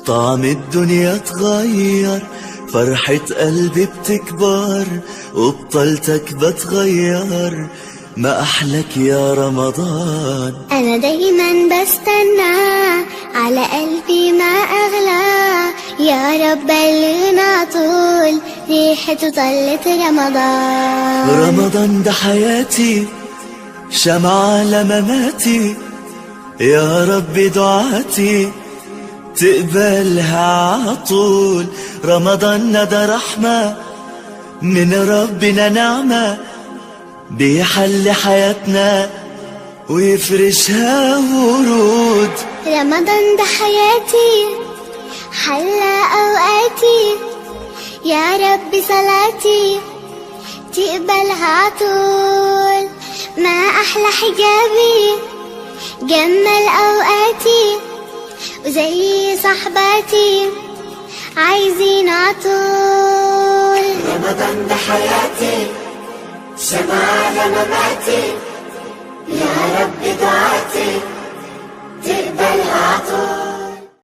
طعم الدنيا اتغير، فرحة قلبي بتكبر، وبطلتك بتغير، ما أحلك يا رمضان. أنا دايما بستنى، على قلبي ما أغلى، يا رب بلغنا طول ريحته طلت رمضان. رمضان ده حياتي، شمعة لمماتي، يا رب دعاتي تقبلها عطول. رمضان ده رحمة من ربنا، نعمة بيحل حياتنا ويفرشها ورود. رمضان ده حياتي، حلى أوقاتي، يا رب صلاتي تقبلها عطول. ما أحلى حجابي جمل أوقاتي، وزي صحباتي عايزين عطول. رمضان ده حياتي، شمعة لمماتي، يا رب